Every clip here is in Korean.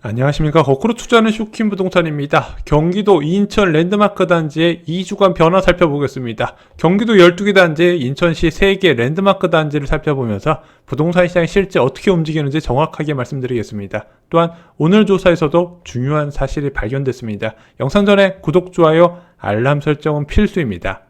안녕하십니까. 거꾸로 투자하는 쇼킹 부동산입니다. 경기도 인천 랜드마크 단지의 2주간 변화 살펴보겠습니다. 경기도 12개 단지, 인천시 3개 랜드마크 단지를 살펴보면서 부동산 시장이 실제 어떻게 움직이는지 정확하게 말씀드리겠습니다. 또한 오늘 조사에서도 중요한 사실이 발견됐습니다. 영상 전에 구독, 좋아요, 알람 설정은 필수입니다.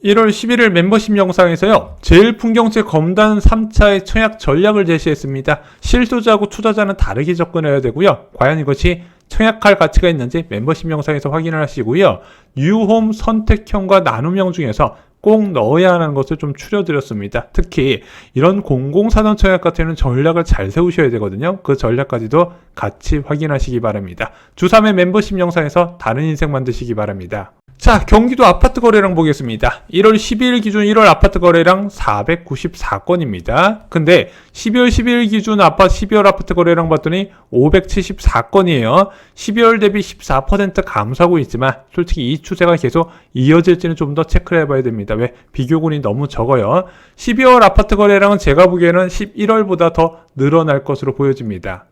1월 11일 멤버십 영상에서요, 제일 풍경채 검단 3차의 청약 전략을 제시했습니다. 실소자하고 투자자는 다르게 접근해야 되고요. 과연 이것이 청약할 가치가 있는지 멤버십 영상에서 확인을 하시고요. 뉴홈 선택형과 나눔형 중에서 꼭 넣어야 하는 것을 좀 추려드렸습니다. 특히 이런 공공사전 청약 같은 경우는 전략을 잘 세우셔야 되거든요. 그 전략까지도 같이 확인하시기 바랍니다. 주3회 멤버십 영상에서 다른 인생 만드시기 바랍니다. 자, 경기도 아파트 거래량 보겠습니다. 1월 12일 기준 1월 아파트 거래량 494건입니다. 근데 12월 12일 기준 12월 아파트 거래량 봤더니 574건이에요. 12월 대비 14% 감소하고 있지만 솔직히 이 추세가 계속 이어질지는 좀 더 체크를 해봐야 됩니다. 왜? 비교군이 너무 적어요. 12월 아파트 거래량은 제가 보기에는 11월보다 더 늘어날 것으로 보여집니다.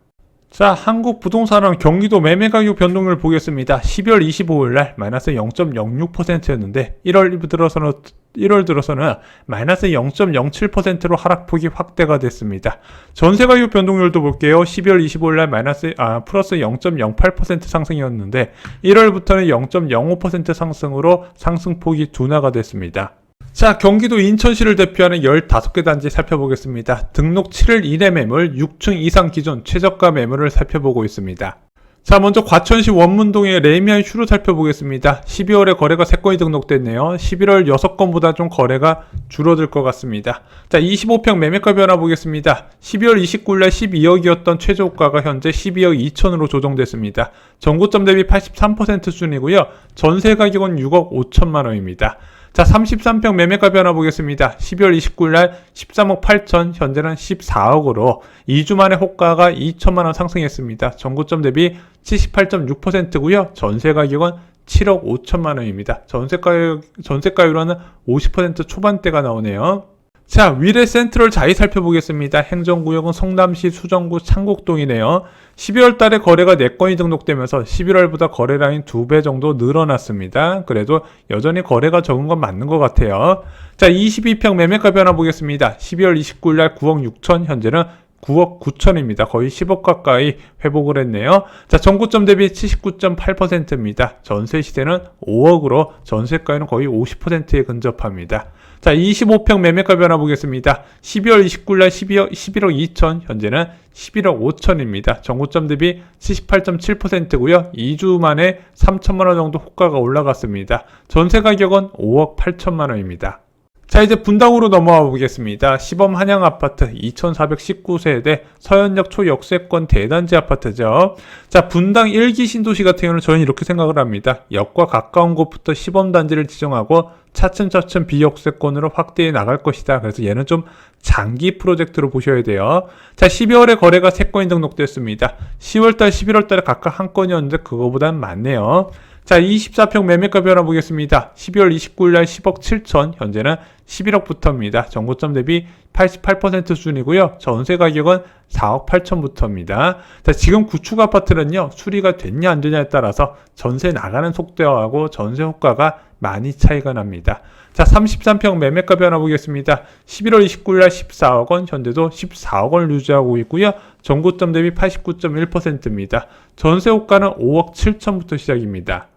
자, 한국 부동산은 경기도 매매가격 변동률 보겠습니다. 12월 25일 날 마이너스 0.06%였는데 1월 들어서는 마이너스 0.07%로 하락폭이 확대가 됐습니다. 전세가격 변동률도 볼게요. 12월 25일 날 플러스 0.08% 상승이었는데 1월부터는 0.05% 상승으로 상승폭이 둔화가 됐습니다. 자, 경기도 인천시를 대표하는 15개 단지 살펴보겠습니다. 등록 7일 이내 매물, 6층 이상 기존 최저가 매물을 살펴보고 있습니다. 자, 먼저 과천시 원문동의 레미안 슈를 살펴보겠습니다. 12월에 거래가 3건이 등록됐네요. 11월 6건보다 좀 거래가 줄어들 것 같습니다. 자, 25평 매매가 변화 보겠습니다. 12월 29일날 12억이었던 최저가가 현재 12억 2천으로 조정됐습니다. 전고점 대비 83% 수준이고요. 전세 가격은 6억 5천만 원입니다. 자, 33평 매매가 변화 보겠습니다. 12월 29일 날 13억 8천, 현재는 14억으로 2주 만에 호가가 2천만 원 상승했습니다. 전고점 대비 78.6%고요. 전세 가격은 7억 5천만 원입니다. 전세가율로는 50% 초반대가 나오네요. 자, 위례 센트럴 자이 살펴보겠습니다. 행정구역은 성남시 수정구 창곡동이네요. 12월 달에 거래가 4건이 등록되면서 11월보다 거래량이 2배 정도 늘어났습니다. 그래도 여전히 거래가 적은 건 맞는 것 같아요. 자, 22평 매매가 변화 보겠습니다. 12월 29일 날 9억 6천, 현재는 9억 9천입니다. 거의 10억 가까이 회복을 했네요. 자, 전고점 대비 79.8%입니다. 전세 시세는 5억으로 전세가에는 거의 50%에 근접합니다. 자, 25평 매매가 변화 보겠습니다. 12월 29일 날 11억 2천, 현재는 11억 5천입니다. 전고점 대비 78.7%고요. 2주 만에 3천만 원 정도 호가가 올라갔습니다. 전세 가격은 5억 8천만 원입니다. 자, 이제 분당으로 넘어와 보겠습니다. 시범 한양 아파트 2419세대 서현역 초역세권 대단지 아파트죠. 자, 분당 1기 신도시 같은 경우는 저는 이렇게 생각을 합니다. 역과 가까운 곳부터 시범 단지를 지정하고 차츰차츰 비역세권으로 확대해 나갈 것이다. 그래서 얘는 좀 장기 프로젝트로 보셔야 돼요. 자, 12월에 거래가 3건이 등록됐습니다. 10월달, 11월달에 각각 1건이었는데 그거보다는 많네요. 자, 24평 매매가 변화 보겠습니다. 12월 29일 날 10억 7천, 현재는 11억부터입니다. 전고점 대비 88% 수준이고요. 전세 가격은 4억 8천부터입니다. 자, 지금 구축 아파트는요, 수리가 됐냐 안 되냐에 따라서 전세 나가는 속도하고 전세 호가가 많이 차이가 납니다. 자, 33평 매매가 변화 보겠습니다. 11월 29일 날 14억 원, 현재도 14억 원을 유지하고 있고요. 전고점 대비 89.1%입니다. 전세 호가는 5억 7천부터 시작입니다.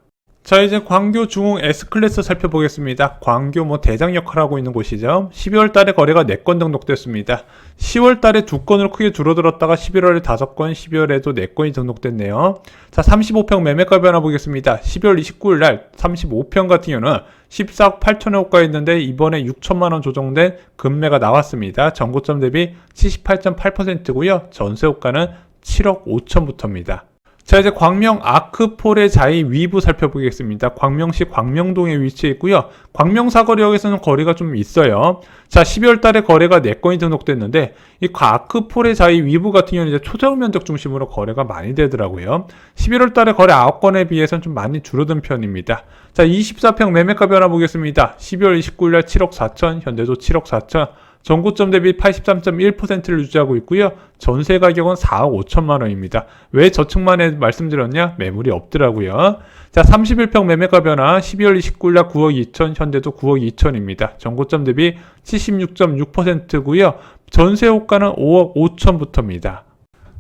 자, 이제 광교 중흥 S클래스 살펴보겠습니다. 광교 대장 역할을 하고 있는 곳이죠. 12월 달에 거래가 4건 등록됐습니다. 10월 달에 2건으로 크게 줄어들었다가 11월에 5건, 12월에도 4건이 등록됐네요. 자, 35평 매매가 변화 보겠습니다. 12월 29일 날 35평 같은 경우는 14억 8천에 호가했는데 이번에 6천만 원 조정된 금매가 나왔습니다. 전고점 대비 78.8%고요. 전세 호가는 7억 5천부터입니다. 자, 이제 광명 아크폴의 자이 위부 살펴보겠습니다. 광명시 광명동에 위치해 있고요. 광명 사거리역에서는 거리가 좀 있어요. 자, 12월 달에 거래가 4건이 등록됐는데 이 아크폴의 자이 위부 같은 경우는 이제 초정 면적 중심으로 거래가 많이 되더라고요. 11월 달에 거래 9건에 비해서는 좀 많이 줄어든 편입니다. 자, 24평 매매가 변화 보겠습니다. 12월 29일 날 7억 4천, 현재도 7억 4천. 전고점 대비 83.1%를 유지하고 있고요. 전세 가격은 4억 5천만 원입니다. 왜 저층만 말씀드렸냐? 매물이 없더라고요. 자, 31평 매매가 변화 12월 29일 날 9억 2천, 현재도 9억 2천입니다. 전고점 대비 76.6%고요. 전세 호가는 5억 5천부터입니다.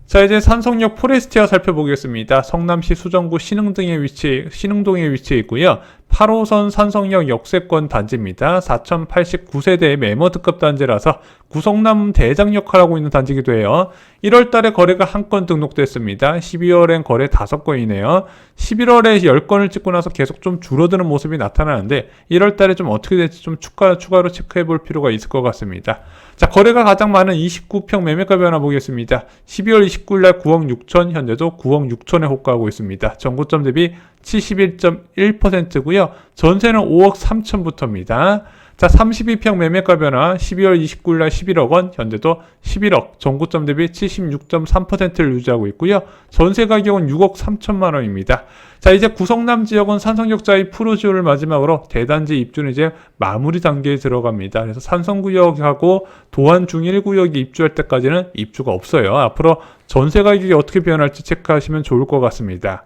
자, 이제 산성역 포레스티아 살펴보겠습니다. 성남시 수정구 신흥동에 위치해 있고요. 8호선 산성역 역세권 단지입니다. 4089세대의 매머드급 단지라서 구성남 대장 역할을 하고 있는 단지이기도 해요. 1월 달에 거래가 1건 등록됐습니다. 12월엔 거래 5건이네요. 11월에 10건을 찍고 나서 계속 좀 줄어드는 모습이 나타나는데 1월 달에 좀 어떻게 될지 좀 추가로 체크해 볼 필요가 있을 것 같습니다. 자, 거래가 가장 많은 29평 매매가 변화 보겠습니다. 12월 29일 날 9억 6천, 현재도 9억 6천에 호가하고 있습니다. 전고점 대비 71.1%고요. 전세는 5억 3천부터입니다. 자, 32평 매매가 변화 12월 29일 날 11억 원, 현재도 11억, 전고점 대비 76.3%를 유지하고 있고요. 전세 가격은 6억 3천만 원입니다. 자, 이제 구성남 지역은 산성역자의 프로지오를 마지막으로 대단지 입주는 이제 마무리 단계에 들어갑니다. 그래서 산성구역하고 도안 중1구역에 입주할 때까지는 입주가 없어요. 앞으로 전세 가격이 어떻게 변할지 체크하시면 좋을 것 같습니다.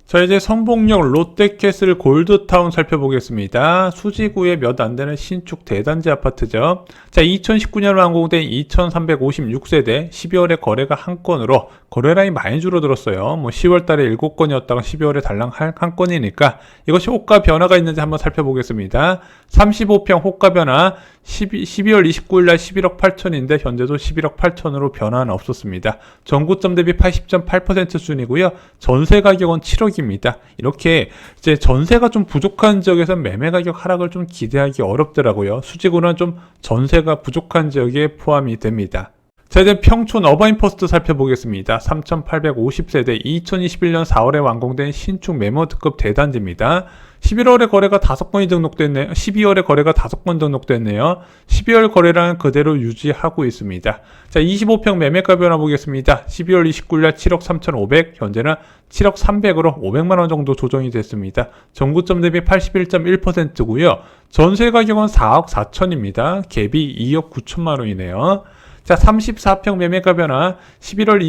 자, 이제 성북역 롯데캐슬 골드타운 살펴보겠습니다. 수지구에 몇 안 되는 신축 대단지 아파트죠. 자, 2019년 완공된 2356세대 12월에 거래가 1건으로 거래량이 많이 줄어들었어요. 10월 달에 7건이었다가 12월에 달랑 1건이니까 이것이 호가 변화가 있는지 한번 살펴보겠습니다. 35평 호가 변화 12월 29일 날 11억 8천인데 현재도 11억 8천으로 변화는 없었습니다. 전고점 대비 80.8% 수준이고요. 전세 가격은 7억입니다. 이렇게 이제 전세가 좀 부족한 지역에서 매매 가격 하락을 좀 기대하기 어렵더라고요. 수지구는 좀 전세가 부족한 지역에 포함이 됩니다. 자, 이제 평촌 어바인퍼스트 살펴보겠습니다. 3850세대 2021년 4월에 완공된 신축 매머드급 대단지입니다. 11월에 거래가 5건이 등록됐네요. 12월에 거래가 5건 등록됐네요. 12월 거래량은 그대로 유지하고 있습니다. 자, 25평 매매가 변화 보겠습니다. 12월 29일 날 7억 3,500, 현재는 7억 300으로 500만 원 정도 조정이 됐습니다. 전고점 대비 81.1%고요. 전세 가격은 4억 4천입니다. 갭이 2억 9천만 원이네요. 자, 34평 매매가 변화 1월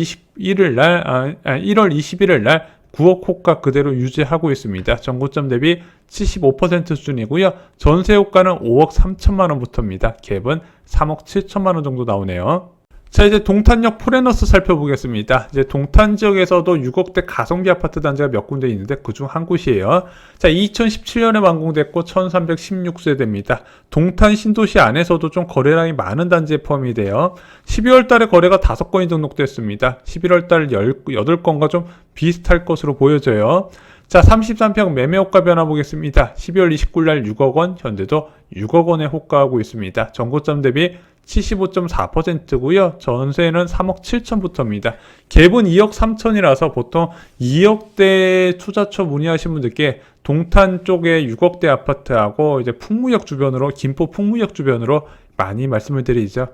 21일 날 9억 호가 그대로 유지하고 있습니다. 전고점 대비 75% 수준이고요. 전세 호가는 5억 3천만 원부터입니다. 갭은 3억 7천만 원 정도 나오네요. 자, 이제 동탄역 포레너스 살펴보겠습니다. 이제 동탄 지역에서도 6억대 가성비 아파트 단지가 몇 군데 있는데 그중 한 곳이에요. 자, 2017년에 완공됐고 1316세대입니다. 동탄 신도시 안에서도 좀 거래량이 많은 단지에 포함이 돼요. 12월 달에 거래가 5건이 등록됐습니다. 11월 달 18건과 좀 비슷할 것으로 보여져요. 자, 33평 매매 호가 변화 보겠습니다. 12월 29일 날 6억 원, 현재도 6억 원에 호가하고 있습니다. 전고점 대비 75.4%고요. 전세는 3억 7천부터입니다. 갭은 2억 3천이라서 보통 2억대 투자처 문의하신 분들께 동탄 쪽에 6억대 아파트하고 이제 풍무역 주변으로, 김포 풍무역 주변으로 많이 말씀을 드리죠.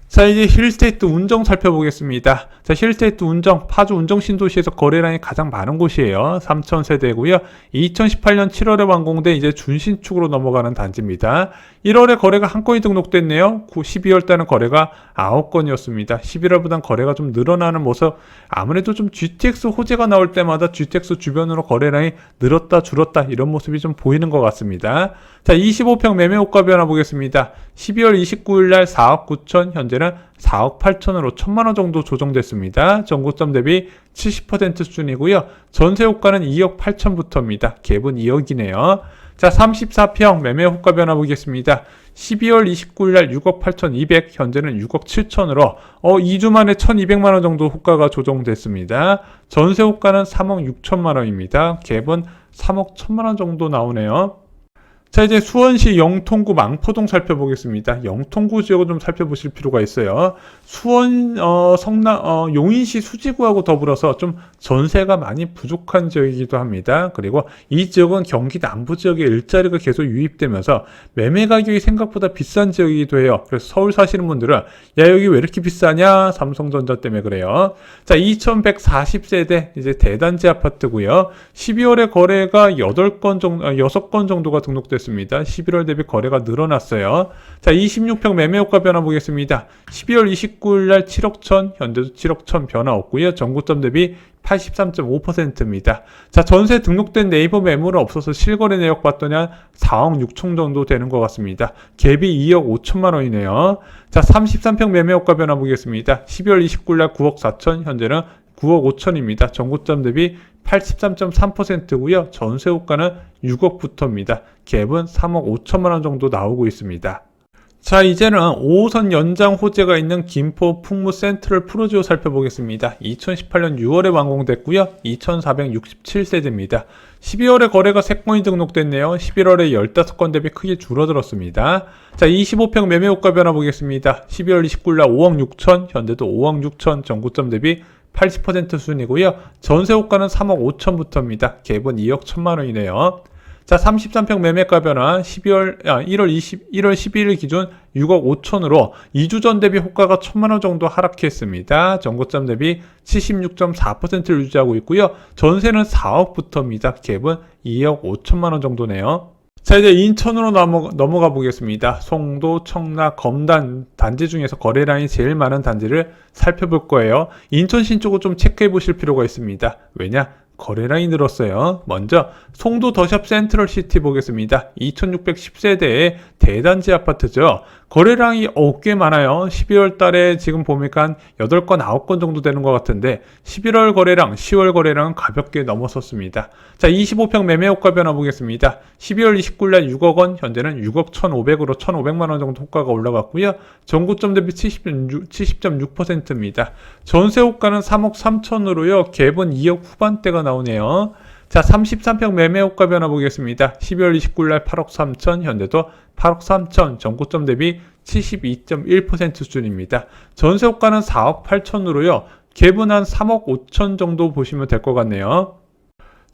자, 이제 힐스테이트 운정 살펴보겠습니다. 자, 힐스테이트 운정, 파주 운정 신도시에서 거래량이 가장 많은 곳이에요. 3,000세대고요. 2018년 7월에 완공돼 이제 준신축으로 넘어가는 단지입니다. 1월에 거래가 1건이 등록됐네요. 12월 달은 거래가 9건이었습니다. 11월보단 거래가 좀 늘어나는 모습, 아무래도 좀 GTX 호재가 나올 때마다 GTX 주변으로 거래량이 늘었다 줄었다 이런 모습이 좀 보이는 것 같습니다. 자, 25평 매매 호가 변화 보겠습니다. 12월 29일 날 4억 9천, 현재는 4억 8천으로 1,000만 원 정도 조정됐습니다. 전고점 대비 70% 수준이고요. 전세 호가는 2억 8천부터입니다. 갭은 2억이네요. 자, 34평 매매 호가 변화 보겠습니다. 12월 29일 날 6억 8천 2백, 현재는 6억 7천으로 2주 만에 1,200만 원 정도 호가가 조정됐습니다. 전세 호가는 3억 6천만 원입니다. 갭은 3억 1천만 원 정도 나오네요. 자, 이제 수원시 영통구 망포동 살펴보겠습니다. 영통구 지역을 좀 살펴보실 필요가 있어요. 수원, 성남, 용인시 수지구하고 더불어서 좀 전세가 많이 부족한 지역이기도 합니다. 그리고 이 지역은 경기 남부 지역에 일자리가 계속 유입되면서 매매 가격이 생각보다 비싼 지역이기도 해요. 그래서 서울 사시는 분들은 야, 여기 왜 이렇게 비싸냐? 삼성전자 때문에 그래요. 자, 2140세대 이제 대단지 아파트고요. 12월에 거래가 6건 정도가 등록됐습니다. 11월 대비 거래가 늘어났어요. 자, 26평 매매효과 변화 보겠습니다. 12월 29일 날 7억 1천, 현재도 7억 1천 변화 없고요. 전고점 대비 83.5%입니다. 자, 전세 등록된 네이버 매물은 없어서 실거래 내역 봤더니 4억 6천 정도 되는 것 같습니다. 갭이 2억 5천만 원이네요. 자, 33평 매매효과 변화 보겠습니다. 12월 29일 날 9억 4천, 현재는 9억 5천입니다. 전고점 대비 83.3%고요. 전세호가는 6억부터입니다. 갭은 3억 5천만 원 정도 나오고 있습니다. 자, 이제는 5호선 연장 호재가 있는 김포 풍무 센트럴 프루지오 살펴보겠습니다. 2018년 6월에 완공됐고요. 2467세대입니다. 12월에 거래가 3건이 등록됐네요. 11월에 15건 대비 크게 줄어들었습니다. 자, 25평 매매효과 변화 보겠습니다. 12월 29일 날 5억 6천, 현재도 5억 6천, 전고점 대비 80% 수준이고요. 전세호가는 3억 5천부터입니다. 갭은 2억 1천만 원이네요. 자, 33평 매매가 변화 1월 12일 기준 6억 5천으로 2주 전 대비 호가가 1천만 원 정도 하락했습니다. 전고점 대비 76.4%를 유지하고 있고요. 전세는 4억부터입니다. 갭은 2억 5천만 원 정도네요. 자, 이제 인천으로 넘어가 보겠습니다. 송도, 청라, 검단 단지 중에서 거래량이 제일 많은 단지를 살펴볼 거예요. 인천 신쪽을 좀 체크해 보실 필요가 있습니다. 왜냐? 거래량이 늘었어요. 먼저 송도 더샵 센트럴시티 보겠습니다. 2610세대의 대단지 아파트죠. 거래량이 꽤 많아요. 12월 달에 지금 보니까 한 8건, 9건 정도 되는 것 같은데 11월 거래량, 10월 거래량은 가볍게 넘어섰습니다. 자, 25평 매매 호가 변화 보겠습니다. 12월 29일 날 6억 원, 현재는 6억 1,500으로 1,500만 원 정도 호가가 올라갔고요. 전고점 대비 70.6%입니다. 전세 호가는 3억 3천으로요. 갭은 2억 후반대가 나오네요. 자, 33평 매매 호가 변화 보겠습니다. 12월 29일 날 8억 3천, 현재도 8억 3천, 전고점 대비 72.1% 수준입니다. 전세 호가는 4억 8천으로요. 갭은 한 3억 5천 정도 보시면 될 것 같네요.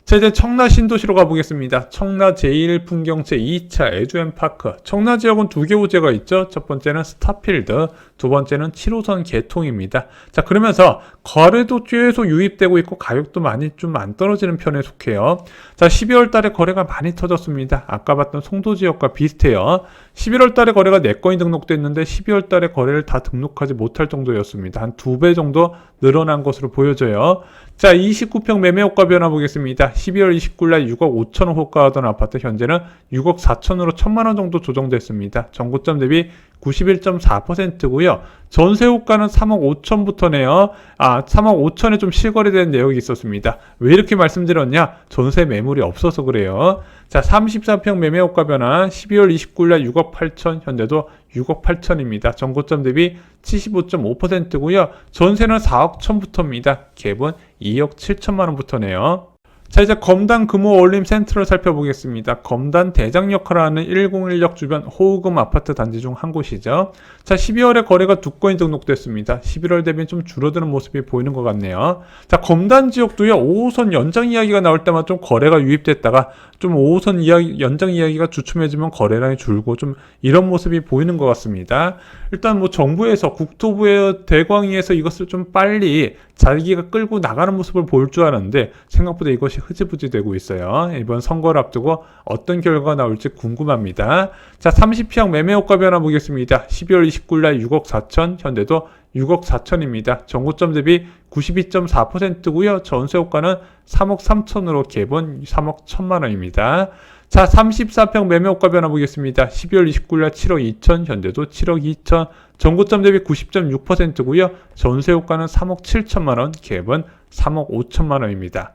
자, 이제 청라 신도시로 가보겠습니다. 청라 제1풍경채 2차 에듀앤파크. 청라 지역은 2개 호재가 있죠. 첫 번째는 스타필드, 두 번째는 7호선 개통입니다. 자, 그러면서 거래도 계속 유입되고 있고 가격도 많이 좀 안 떨어지는 편에 속해요. 자, 12월 달에 거래가 많이 터졌습니다. 아까 봤던 송도 지역과 비슷해요. 11월 달에 거래가 4건이 등록됐는데 12월 달에 거래를 다 등록하지 못할 정도였습니다. 한 2배 정도 늘어난 것으로 보여져요. 자, 29평 매매 호가 변화 보겠습니다. 12월 29일 날 6억 5천 원 호가하던 아파트 현재는 6억 4천으로 1천만 원 정도 조정됐습니다. 전고점 대비 91.4%고요. 전세 호가는 3억 5천부터네요. 3억 5천에 좀 실거래된 내역이 있었습니다. 왜 이렇게 말씀드렸냐? 전세 매물이 없어서 그래요. 자, 34평 매매 호가 변화 12월 29일 날 6억 8천, 현재도 6억 8천입니다. 전고점 대비 75.5%고요. 전세는 4억 1천부터입니다. 갭은 2억 7천만 원부터네요. 자, 이제 검단 금호 올림 센트를 살펴보겠습니다. 검단 대장 역할을 하는 101역 주변 호우금 아파트 단지 중 한 곳이죠. 자, 12월에 거래가 2건이 등록됐습니다. 11월 대비 좀 줄어드는 모습이 보이는 것 같네요. 자, 검단 지역도요, 5호선 연장 이야기가 나올 때만 좀 거래가 유입됐다가 좀 5호선 연장 이야기가 주춤해지면 거래량이 줄고 좀 이런 모습이 보이는 것 같습니다. 일단 뭐 정부에서 국토부의 대광위에서 이것을 좀 빨리 자기가 끌고 나가는 모습을 볼 줄 알았는데 생각보다 이것이 흐지부지 되고 있어요. 이번 선거를 앞두고 어떤 결과가 나올지 궁금합니다. 자, 30평 매매 호가 변화 보겠습니다. 12월 29일 날 6억 4천, 현재도 6억 4천입니다. 전고점 대비 92.4%고요. 전세 호가는 3억 3천으로 갭은 3억 1천만 원입니다. 자, 34평 매매 호가 변화 보겠습니다. 12월 29일 날 7억 2천, 현재도 7억 2천, 전고점 대비 90.6%고요. 전세 호가는 3억 7천만 원, 갭은 3억 5천만 원입니다.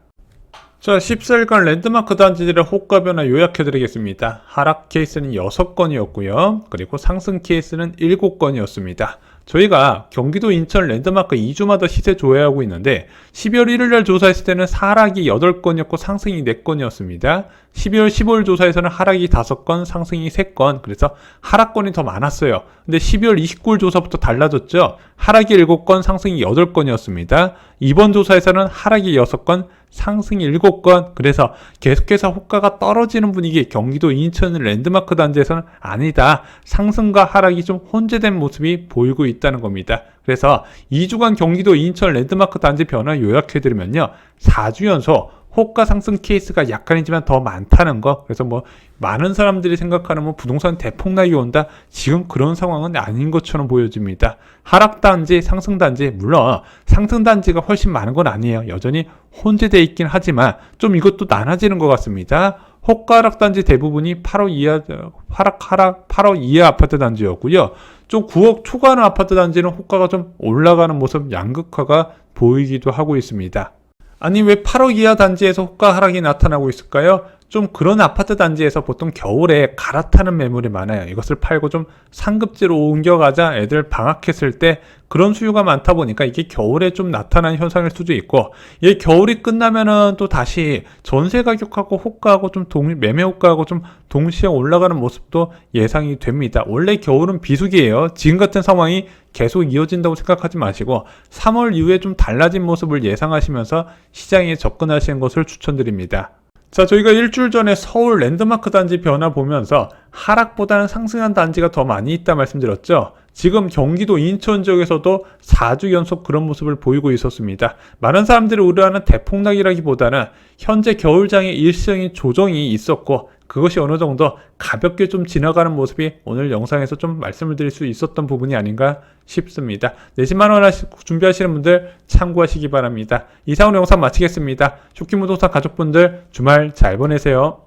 자, 14일간 랜드마크 단지들의 호가 변화 요약해드리겠습니다. 하락 케이스는 6건이었고요. 그리고 상승 케이스는 7건이었습니다. 저희가 경기도 인천 랜드마크 2주마다 시세 조회하고 있는데 12월 1일 날 조사했을 때는 하락이 8건이었고 상승이 4건이었습니다. 12월 15일 조사에서는 하락이 5건, 상승이 3건, 그래서 하락건이 더 많았어요. 근데 12월 29일 조사부터 달라졌죠. 하락이 7건, 상승이 8건이었습니다. 이번 조사에서는 하락이 6건, 상승이 7건, 그래서 계속해서 호가가 떨어지는 분위기, 경기도 인천 랜드마크 단지에서는 아니다. 상승과 하락이 좀 혼재된 모습이 보이고 있다는 겁니다. 그래서 2주간 경기도 인천 랜드마크 단지 변화 요약해드리면요. 4주 연속 호가 상승 케이스가 약간이지만 더 많다는 거. 그래서 뭐 많은 사람들이 생각하는 뭐 부동산 대폭락이 온다. 지금 그런 상황은 아닌 것처럼 보여집니다. 하락 단지, 상승 단지, 물론 상승 단지가 훨씬 많은 건 아니에요. 여전히 혼재되어 있긴 하지만 좀 이것도 나눠지는 것 같습니다. 호가 하락 단지 대부분이 8억 이하 하락 8억 이하 아파트 단지였고요. 좀 9억 초과하는 아파트 단지는 호가가 좀 올라가는 모습 양극화가 보이기도 하고 있습니다. 아니 왜 8억 이하 단지에서 호가 하락이 나타나고 있을까요? 좀 그런 아파트 단지에서 보통 겨울에 갈아타는 매물이 많아요. 이것을 팔고 좀 상급지로 옮겨가자 애들 방학했을 때 그런 수요가 많다 보니까 이게 겨울에 좀 나타나는 현상일 수도 있고, 이게 겨울이 끝나면은 또 다시 전세 가격하고 호가하고 좀 매매 호가하고 좀 동시에 올라가는 모습도 예상이 됩니다. 원래 겨울은 비수기예요. 지금 같은 상황이 계속 이어진다고 생각하지 마시고 3월 이후에 좀 달라진 모습을 예상하시면서 시장에 접근하시는 것을 추천드립니다. 자, 저희가 일주일 전에 서울 랜드마크 단지 변화 보면서 하락보다는 상승한 단지가 더 많이 있다 말씀드렸죠. 지금 경기도 인천 지역에서도 4주 연속 그런 모습을 보이고 있었습니다. 많은 사람들이 우려하는 대폭락이라기보다는 현재 겨울장에 일시적인 조정이 있었고 그것이 어느 정도 가볍게 좀 지나가는 모습이 오늘 영상에서 좀 말씀을 드릴 수 있었던 부분이 아닌가 싶습니다. 내집만 원 준비하시는 분들 참고하시기 바랍니다. 이상으로 영상 마치겠습니다. 쇼킹부동산 가족분들 주말 잘 보내세요.